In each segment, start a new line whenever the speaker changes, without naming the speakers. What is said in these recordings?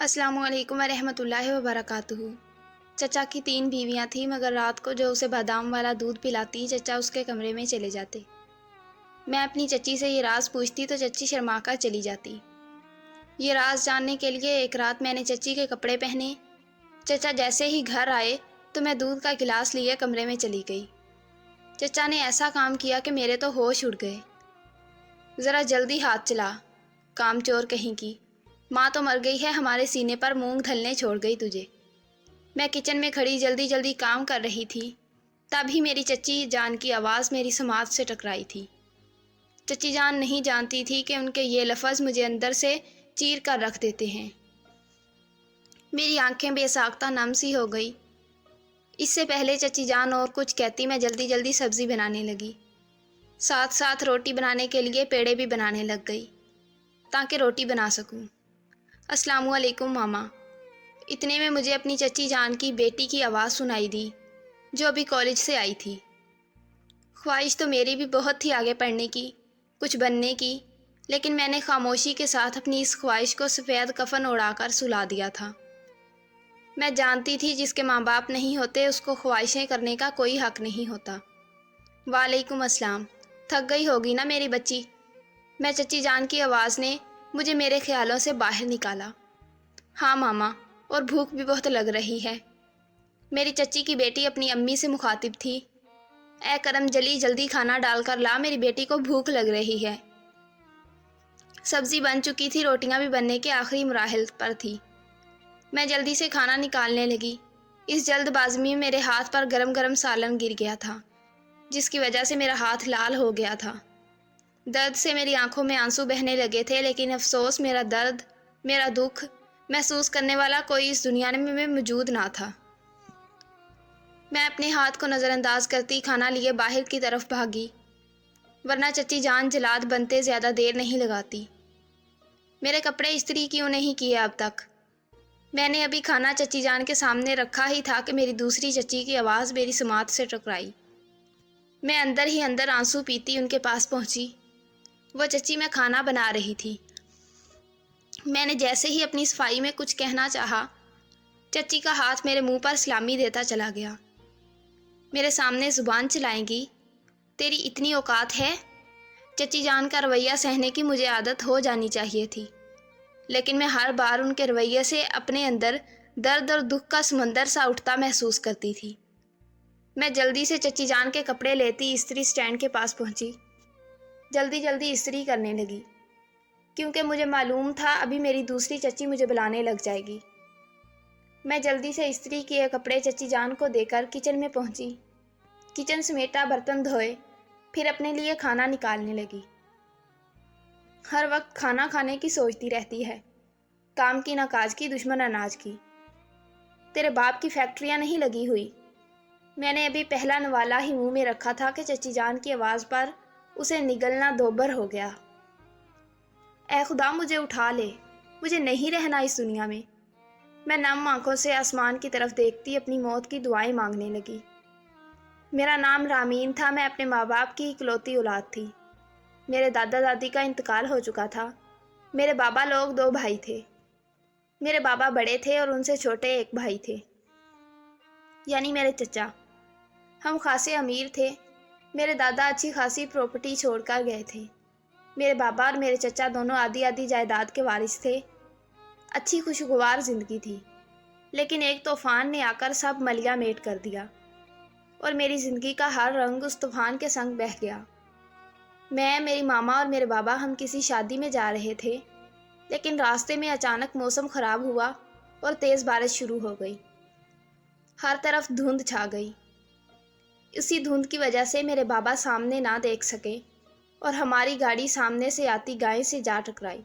السلام علیکم ورحمۃ اللہ وبرکاتہ۔ چچا کی 3 بیویاں تھیں، مگر رات کو جو اسے بادام والا دودھ پلاتی چچا اس کے کمرے میں چلے جاتے۔ میں اپنی چچی سے یہ راز پوچھتی تو چچی شرما کر چلی جاتی۔ یہ راز جاننے کے لیے ایک رات میں نے چچی کے کپڑے پہنے۔ چچا جیسے ہی گھر آئے تو میں دودھ کا گلاس لیے کمرے میں چلی گئی۔ چچا نے ایسا کام کیا کہ میرے تو ہوش اڑ گئے۔ ذرا جلدی ہاتھ چلا، کام چور کہیں کی، ماں تو مر گئی ہے، ہمارے سینے پر مونگ دھلنے چھوڑ گئی تجھے۔ میں کچن میں کھڑی جلدی جلدی کام کر رہی تھی، تب ہی میری چچی جان کی آواز میری سماعت سے ٹکرائی تھی۔ چچی جان نہیں جانتی تھی کہ ان کے یہ لفظ مجھے اندر سے چیر کر رکھ دیتے ہیں۔ میری آنکھیں بے ساختہ نم سی ہو گئی۔ اس سے پہلے چچی جان اور کچھ کہتی میں جلدی جلدی سبزی بنانے لگی، ساتھ ساتھ روٹی بنانے کے لیے پیڑے بھی بنانے لگ گئی تاکہ روٹی بنا سکوں۔ السلام علیکم ماما۔ اتنے میں مجھے اپنی چچی جان کی بیٹی کی آواز سنائی دی جو ابھی کالج سے آئی تھی۔ خواہش تو میری بھی بہت تھی آگے پڑھنے کی، کچھ بننے کی، لیکن میں نے خاموشی کے ساتھ اپنی اس خواہش کو سفید کفن اڑا کر سلا دیا تھا۔ میں جانتی تھی جس کے ماں باپ نہیں ہوتے اس کو خواہشیں کرنے کا کوئی حق نہیں ہوتا۔ وعلیکم السلام۔ تھک گئی ہوگی نا میری بچی؟ میں چچی جان کی آواز نے مجھے میرے خیالوں سے باہر نکالا۔ ہاں ماما، اور بھوک بھی بہت لگ رہی ہے۔ میری چچی کی بیٹی اپنی امی سے مخاطب تھی۔ اے کرم جلی، جلدی کھانا ڈال کر لا، میری بیٹی کو بھوک لگ رہی ہے۔ سبزی بن چکی تھی، روٹیاں بھی بننے کے آخری مراحل پر تھی۔ میں جلدی سے کھانا نکالنے لگی۔ اس جلد بازی میں میرے ہاتھ پر گرم گرم سالن گر گیا تھا، جس کی وجہ سے میرا ہاتھ لال ہو گیا تھا۔ درد سے میری آنکھوں میں آنسو بہنے لگے تھے، لیکن افسوس میرا درد، میرا دکھ محسوس کرنے والا کوئی اس دنیا میں موجود نہ تھا۔ میں اپنے ہاتھ کو نظر انداز کرتی کھانا لیے باہر کی طرف بھاگی، ورنہ چچی جان جلاد بنتے زیادہ دیر نہیں لگاتی۔ میرے کپڑے استری کیوں نہیں کیے اب تک؟ میں نے ابھی کھانا چچی جان کے سامنے رکھا ہی تھا کہ میری دوسری چچی کی آواز میری سماعت سے ٹکرائی۔ میں اندر ہی اندر آنسو پیتی ان کے پاس پہنچی۔ وہ چچی میں کھانا بنا رہی تھی۔ میں نے جیسے ہی اپنی صفائی میں کچھ کہنا چاہا، چچی کا ہاتھ میرے منہ پر سلامی دیتا چلا گیا۔ میرے سامنے زبان چلائیں گی؟ تیری اتنی اوقات ہے؟ چچی جان کا رویہ سہنے کی مجھے عادت ہو جانی چاہیے تھی، لیکن میں ہر بار ان کے رویے سے اپنے اندر درد اور دکھ کا سمندر سا اٹھتا محسوس کرتی تھی۔ میں جلدی سے چچی جان کے کپڑے لیتی استری سٹینڈ کے پاس پہنچی۔ جلدی جلدی استری کرنے لگی، کیونکہ مجھے معلوم تھا ابھی میری دوسری چچی مجھے بلانے لگ جائے گی۔ میں جلدی سے استری کیے کپڑے چچی جان کو دے کر کچن میں پہنچی۔ کچن سمیٹا، برتن دھوئے، پھر اپنے لیے کھانا نکالنے لگی۔ ہر وقت کھانا کھانے کی سوچتی رہتی ہے، کام کی نہ کاج کی، دشمن اناج کی۔ تیرے باپ کی فیکٹریاں نہیں لگی ہوئی؟ میں نے ابھی پہلا نوالا ہی منہ میں رکھا تھا کہ چچی جان کی آواز پر اسے نگلنا دوبر ہو گیا۔ اے خدا، مجھے اٹھا لے، مجھے نہیں رہنا اس دنیا میں۔ میں نم آنکھوں سے آسمان کی طرف دیکھتی اپنی موت کی دعائیں مانگنے لگی۔ میرا نام رامین تھا، میں اپنے ماں باپ کی اکلوتی اولاد تھی۔ میرے دادا دادی کا انتقال ہو چکا تھا۔ میرے بابا لوگ 2 بھائی تھے۔ میرے بابا بڑے تھے اور ان سے چھوٹے ایک بھائی تھے، یعنی میرے چچا۔ ہم خاصے امیر تھے۔ میرے دادا اچھی خاصی پراپرٹی چھوڑ کر گئے تھے۔ میرے بابا اور میرے چچا دونوں آدھی آدھی جائیداد کے وارث تھے۔ اچھی خوشگوار زندگی تھی، لیکن ایک طوفان نے آ کر سب ملیا میٹ کر دیا، اور میری زندگی کا ہر رنگ اس طوفان کے سنگ بہہ گیا۔ میں، میری ماما اور میرے بابا ہم کسی شادی میں جا رہے تھے، لیکن راستے میں اچانک موسم خراب ہوا اور تیز بارش شروع ہو گئی۔ ہر طرف دھند چھا گئی۔ اسی دھند کی وجہ سے میرے بابا سامنے نہ دیکھ سکے اور ہماری گاڑی سامنے سے آتی گائے سے جا ٹکرائی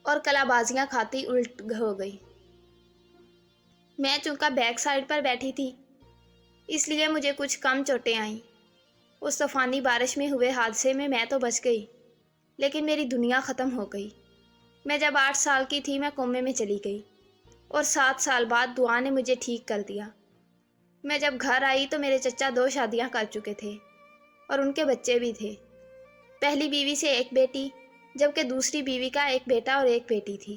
اور کلا بازیاں کھاتی الٹ ہو گئی۔ میں چونکہ بیک سائڈ پر بیٹھی تھی، اس لیے مجھے کچھ کم چوٹیں آئیں۔ اس طوفانی بارش میں ہوئے حادثے میں تو بچ گئی، لیکن میری دنیا ختم ہو گئی۔ میں جب 8 سال کی تھی میں کومے میں چلی گئی، اور 7 سال بعد دعا نے مجھے ٹھیک کر دیا۔ میں جب گھر آئی تو میرے چچا 2 شادیاں کر چکے تھے اور ان کے بچے بھی تھے۔ پہلی بیوی سے ایک بیٹی، جبکہ دوسری بیوی کا ایک بیٹا اور ایک بیٹی تھی۔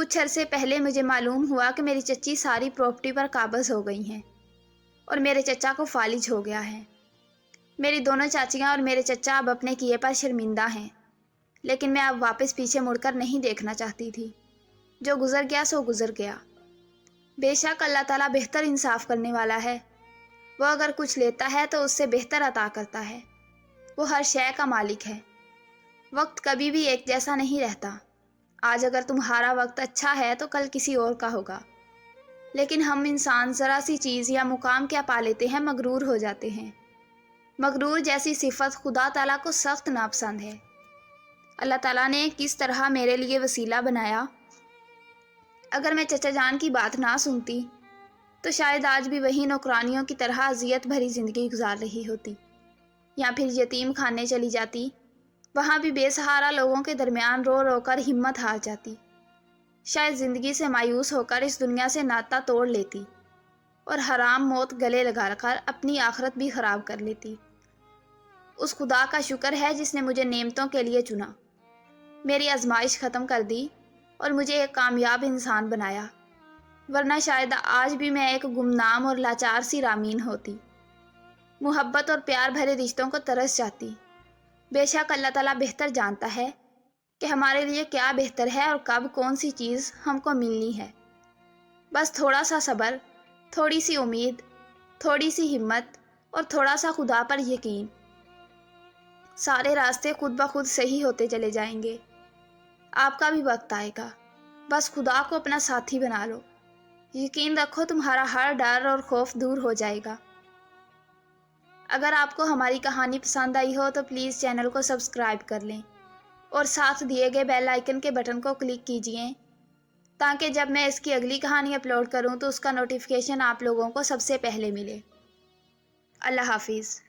کچھ عرصے پہلے مجھے معلوم ہوا کہ میری چچی ساری پراپرٹی پر قابض ہو گئی ہیں اور میرے چچا کو فالج ہو گیا ہے۔ میری دونوں چاچیاں اور میرے چچا اب اپنے کیے پر شرمندہ ہیں، لیکن میں اب واپس پیچھے مڑ کر نہیں دیکھنا چاہتی تھی۔ جو گزر گیا سو گزر گیا۔ بے شک اللہ تعالیٰ بہتر انصاف کرنے والا ہے۔ وہ اگر کچھ لیتا ہے تو اس سے بہتر عطا کرتا ہے۔ وہ ہر شے کا مالک ہے۔ وقت کبھی بھی ایک جیسا نہیں رہتا۔ آج اگر تمہارا وقت اچھا ہے تو کل کسی اور کا ہوگا۔ لیکن ہم انسان ذرا سی چیز یا مقام کیا پا لیتے ہیں، مغرور ہو جاتے ہیں۔ مغرور جیسی صفت خدا تعالیٰ کو سخت ناپسند ہے۔ اللہ تعالیٰ نے کس طرح میرے لیے وسیلہ بنایا۔ اگر میں چچا جان کی بات نہ سنتی تو شاید آج بھی وہی نوکرانیوں کی طرح اذیت بھری زندگی گزار رہی ہوتی، یا پھر یتیم خانے چلی جاتی، وہاں بھی بے سہارا لوگوں کے درمیان رو رو کر ہمت ہار جاتی۔ شاید زندگی سے مایوس ہو کر اس دنیا سے ناطہ توڑ لیتی اور حرام موت گلے لگا کر اپنی آخرت بھی خراب کر لیتی۔ اس خدا کا شکر ہے جس نے مجھے نعمتوں کے لیے چنا، میری آزمائش ختم کر دی اور مجھے ایک کامیاب انسان بنایا، ورنہ شاید آج بھی میں ایک گمنام اور لاچار سی رامین ہوتی، محبت اور پیار بھرے رشتوں کو ترس جاتی۔ بے شک اللہ تعالیٰ بہتر جانتا ہے کہ ہمارے لیے کیا بہتر ہے اور کب کون سی چیز ہم کو ملنی ہے۔ بس تھوڑا سا صبر، تھوڑی سی امید، تھوڑی سی ہمت اور تھوڑا سا خدا پر یقین، سارے راستے خود بخود صحیح ہوتے چلے جائیں گے۔ آپ کا بھی وقت آئے گا، بس خدا کو اپنا ساتھی بنا لو۔ یقین رکھو تمہارا ہر ڈر اور خوف دور ہو جائے گا۔ اگر آپ کو ہماری کہانی پسند آئی ہو تو پلیز چینل کو سبسکرائب کر لیں اور ساتھ دیے گئے بیل آئیکن کے بٹن کو کلک کیجئے تاکہ جب میں اس کی اگلی کہانی اپلوڈ کروں تو اس کا نوٹیفیکیشن آپ لوگوں کو سب سے پہلے ملے۔ اللہ حافظ۔